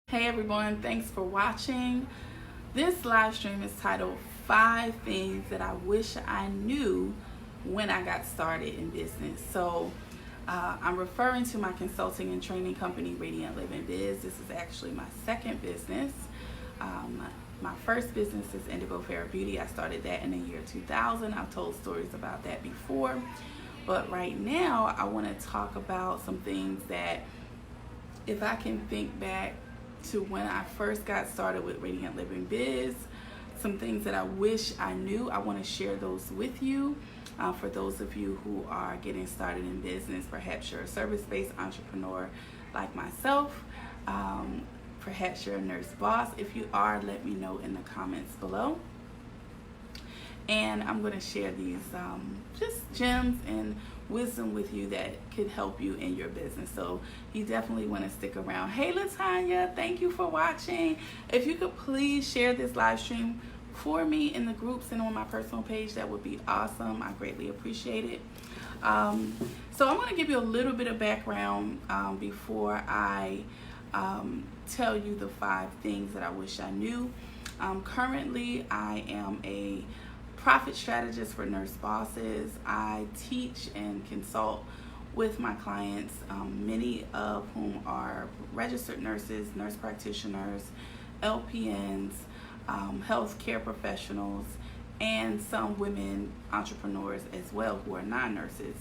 Hey everyone, thanks for watching. This live stream is titled 5 Things That I Wish I Knew When I Got Started in Business. So I'm referring to my consulting and training company, Radiant Living Biz. This is actually my second business. My first business is Indigo Fair Beauty. I started that in the year 2000. I've told stories about that before. But right now, I want to talk about some things that, if I can think back to when I first got started with Radiant Living Biz, some things that I wish I knew, I want to share those with you. For those of you who are getting started in business, perhaps you're a service-based entrepreneur like myself. Perhaps you're a nurse boss. If you are, let me know in the comments below. And I'm going to share these just gems and wisdom with you that could help you in your business. So you definitely want to stick around. Hey Latanya, thank you for watching. If you could please share this live stream for me in the groups and on my personal page, that would be awesome. I greatly appreciate it. So I'm going to give you a little bit of background before I tell you the 5 things that I wish I knew. Currently, I am a profit strategist for nurse bosses. I teach and consult with my clients, many of whom are registered nurses, nurse practitioners, LPNs, healthcare professionals, and some women entrepreneurs as well who are non-nurses.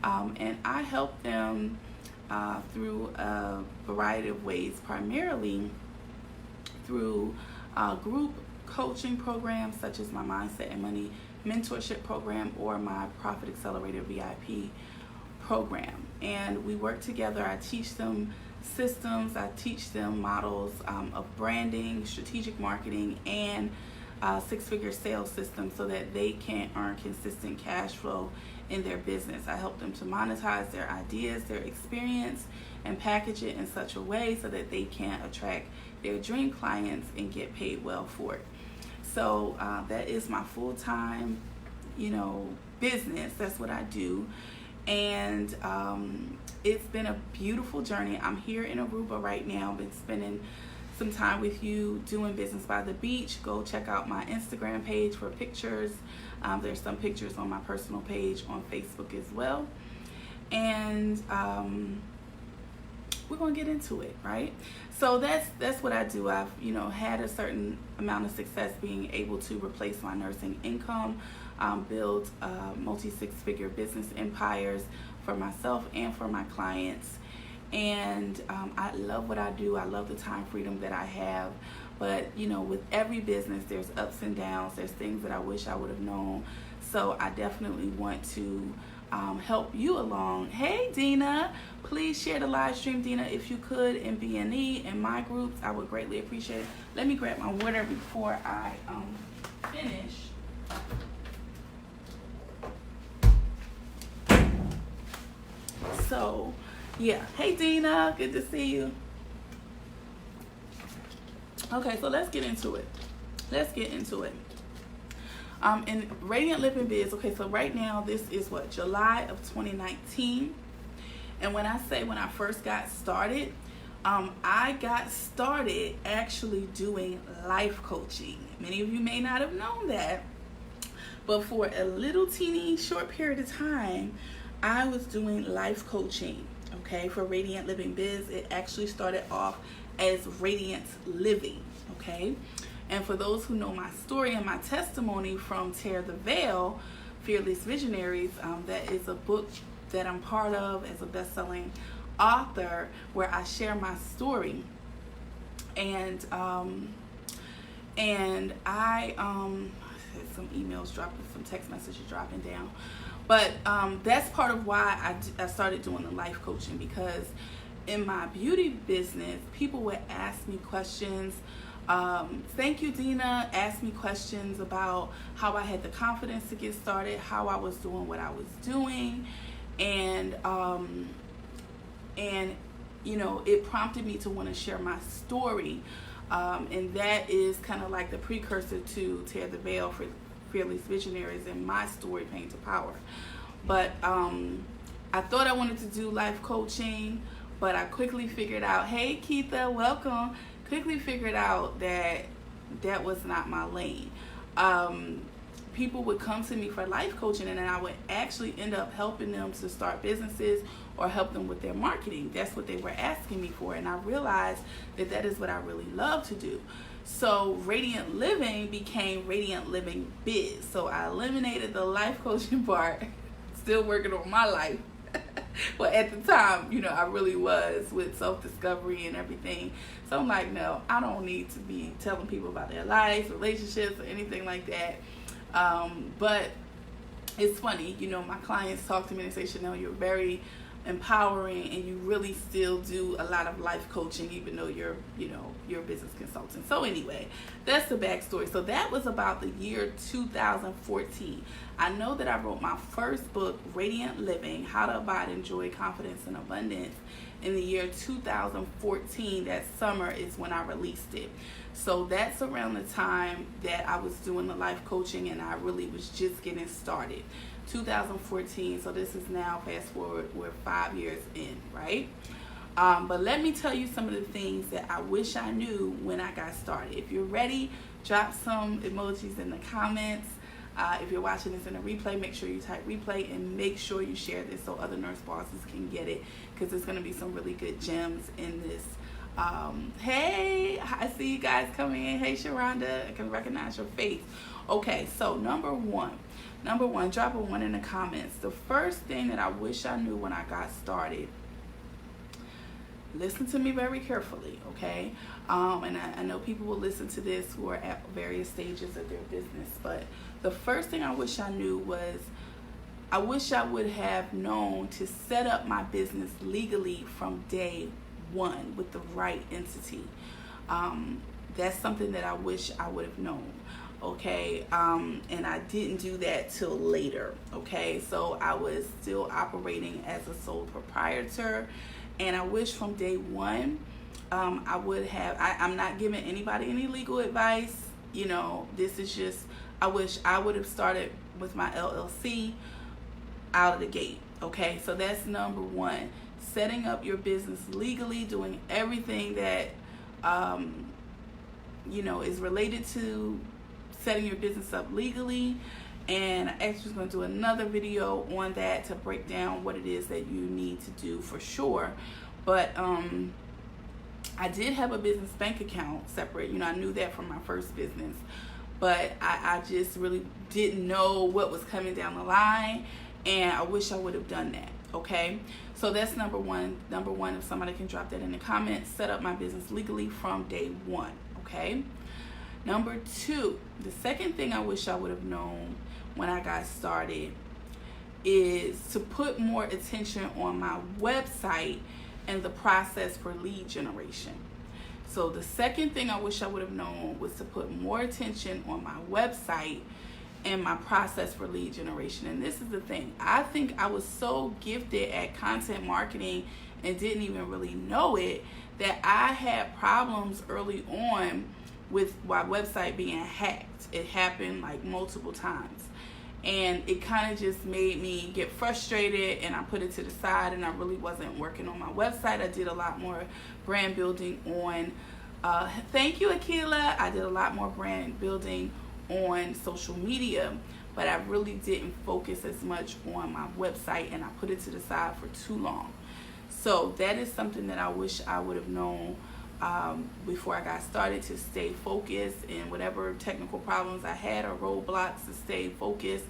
And I help them through a variety of ways, primarily through group coaching programs such as my Mindset and Money Mentorship Program or my Profit Accelerator VIP program. And we work together. I teach them systems, I teach them models of branding, strategic marketing, and 6-figure sales systems so that they can earn consistent cash flow in their business. I help them to monetize their ideas, their experience, and package it in such a way so that they can attract their dream clients and get paid well for it. So that is my full-time, business. That's what I do. And it's been a beautiful journey. I'm here in Aruba right now. I've been spending some time with you doing business by the beach. Go check out my Instagram page for pictures. There's some pictures on my personal page on Facebook as well. And we're gonna get into it, right? So that's what I do. I've had a certain amount of success being able to replace my nursing income, build multi-6-figure business empires for myself and for my clients. And I love what I do. I love the time freedom that I have. But with every business, there's ups and downs. There's things that I wish I would have known. So I definitely want to help you along. Hey Dina, please share the live stream, Dina, if you could, in BNE and my groups. I would greatly appreciate it. Let me grab my water before I finish. So yeah, hey Dina, good to see you. Okay, so let's get into it. In Radiant Living Biz, okay, so right now this is July of 2019. And when I say when I first got started, I got started actually doing life coaching. Many of you may not have known that, but for a little teeny short period of time, I was doing life coaching, okay, for Radiant Living Biz. It actually started off as Radiant Living, okay? And for those who know my story and my testimony from Tear the Veil, Fearless Visionaries, that is a book that I'm part of as a best-selling author where I share my story. And I had some emails dropping, some text messages dropping down. But that's part of why I started doing the life coaching, because in my beauty business, people would ask me questions. Thank you, Dina. Asked me questions about how I had the confidence to get started, how I was doing what I was doing, and it prompted me to want to share my story, and that is kind of like the precursor to Tear the Veil for Fearless Visionaries and my story, Pain to Power. But I thought I wanted to do life coaching, but I quickly figured out, hey Keitha, welcome. quickly figured out that that was not my lane. People would come to me for life coaching, and then I would actually end up helping them to start businesses or help them with their marketing. That's what they were asking me for, and I realized that that is what I really love to do. So Radiant Living became Radiant Living Biz. So I eliminated the life coaching part, still working on my life. Well, at the time, I really was with self-discovery and everything. So I'm like, no, I don't need to be telling people about their lives, relationships, or anything like that. But it's funny, my clients talk to me and they say, Chanelle, you're very empowering, and you really still do a lot of life coaching, even though you're a business consultant. So anyway, that's the backstory. So that was about the year 2014. I know that I wrote my first book, Radiant Living, How to Abide in Joy, Confidence, and Abundance, in the year 2014. That summer is when I released it. So that's around the time that I was doing the life coaching, and I really was just getting started. 2014, so this is now, fast forward, we're 5 years in, right? But let me tell you some of the things that I wish I knew when I got started. If you're ready, drop some emojis in the comments. If you're watching this in a replay, make sure you type replay, and make sure you share this so other nurse bosses can get it, because there's going to be some really good gems in this. Hey, I see you guys coming in. Hey, Sharonda, I can recognize your face. Okay, so number one, drop a 1 in the comments. The first thing that I wish I knew when I got started, listen to me very carefully, okay? And I know people will listen to this who are at various stages of their business, but the first thing I wish I knew was, I wish I would have known to set up my business legally from day one with the right entity. That's something that I wish I would have known. Okay, and I didn't do that till later. Okay, so I was still operating as a sole proprietor, and I wish from day one I would have. I'm not giving anybody any legal advice. This is just, I wish I would have started with my LLC out of the gate. Okay, so that's number one. Setting up your business legally, doing everything that is related to setting your business up legally. And I actually was going to do another video on that to break down what it is that you need to do for sure. But I did have a business bank account separate. I knew that from my first business, but I just really didn't know what was coming down the line, and I wish I would have done that. Okay, so that's number one. Number one, if somebody can drop that in the comments, set up my business legally from day one. Okay. Number two, the second thing I wish I would have known when I got started is to put more attention on my website and the process for lead generation. So the second thing I wish I would have known was to put more attention on my website and my process for lead generation. And this is the thing, I think I was so gifted at content marketing and didn't even really know it, that I had problems early on with my website being hacked. It happened like multiple times, and it kind of just made me get frustrated, and I put it to the side, and I really wasn't working on my website. I did a lot more brand building on thank you, Akila. I did a lot more brand building on social media, but I really didn't focus as much on my website, and I put it to the side for too long. So that is something that I wish I would have known before I got started, to stay focused in whatever technical problems I had or roadblocks, to stay focused,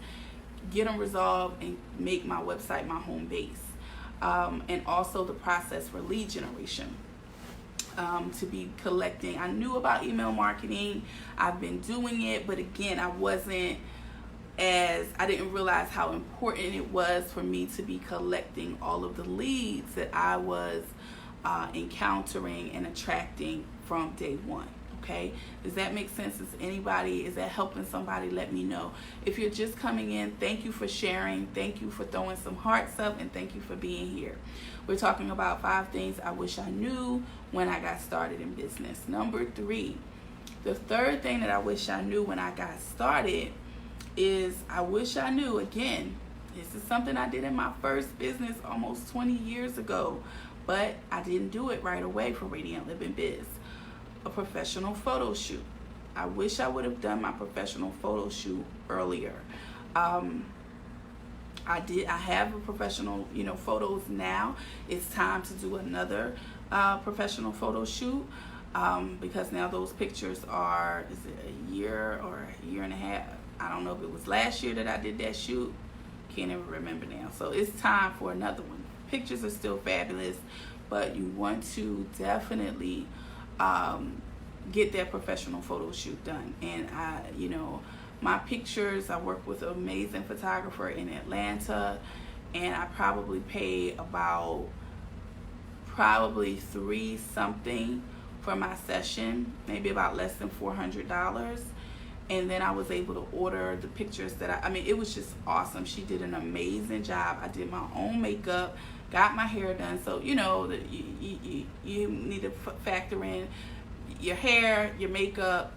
get them resolved, and make my website my home base. And also the process for lead generation. To be collecting. I knew about email marketing. I've been doing it, but again, I didn't realize how important it was for me to be collecting all of the leads that I was encountering and attracting from day one. Okay, does that make sense? Is that helping somebody? Let me know. If you're just coming in, thank you for sharing, thank you for throwing some hearts up, and thank you for being here. We're talking about 5 things I wish I knew when I got started in business. Number 3, the third thing that I wish I knew when I got started is, I wish I knew, again, this is something I did in my first business almost 20 years ago, but I didn't do it right away for Radiant Living Biz. a professional photo shoot. I wish I would have done my professional photo shoot earlier. I have a professional, photos now. It's time to do another professional photo shoot, because now those pictures are, is it a year or a year and a half? I don't know if it was last year that I did that shoot. Can't even remember now. So it's time for another one. Pictures are still fabulous, but you want to definitely get that professional photo shoot done. And my pictures, I work with an amazing photographer in Atlanta, and I probably pay about $3 something for my session, maybe about less than $400. And then I was able to order the pictures that it was just awesome. She did an amazing job. I did my own makeup, got my hair done. So you need to factor in your hair, your makeup,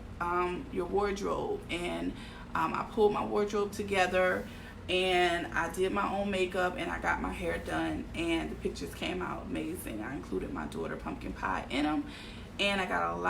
your wardrobe. And I pulled my wardrobe together, and I did my own makeup, and I got my hair done, and the pictures came out amazing. I included my daughter pumpkin pie in them, and I got a lot